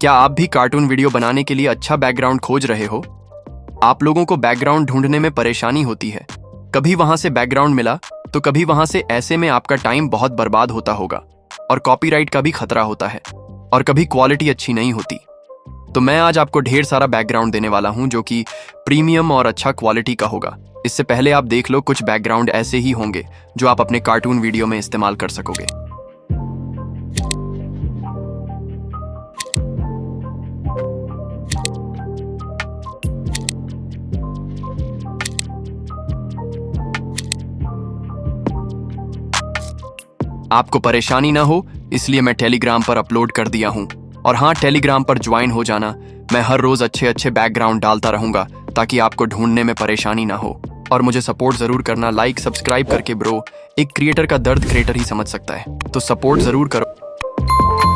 क्या आप भी कार्टून वीडियो बनाने के लिए अच्छा बैकग्राउंड खोज रहे हो? आप लोगों को बैकग्राउंड ढूंढने में परेशानी होती है। कभी वहां से बैकग्राउंड मिला तो कभी वहां से, ऐसे में आपका टाइम बहुत बर्बाद होता होगा और कॉपीराइट का भी खतरा होता है और कभी क्वालिटी अच्छी नहीं होती। तो मैं आज आपको ढेर सारा बैकग्राउंड देने वाला हूं जो कि प्रीमियम और अच्छा क्वालिटी का होगा। इससे पहले आप देख लो, कुछ बैकग्राउंड ऐसे ही होंगे जो आप अपने कार्टून वीडियो में इस्तेमाल कर सकोगे। आपको परेशानी ना हो इसलिए मैं टेलीग्राम पर अपलोड कर दिया हूं। और हाँ, टेलीग्राम पर ज्वाइन हो जाना। मैं हर रोज अच्छे अच्छे बैकग्राउंड डालता रहूंगा ताकि आपको ढूंढने में परेशानी ना हो। और मुझे सपोर्ट जरूर करना, लाइक सब्सक्राइब करके ब्रो। एक क्रिएटर का दर्द क्रिएटर ही समझ सकता है, तो सपोर्ट जरूर करो।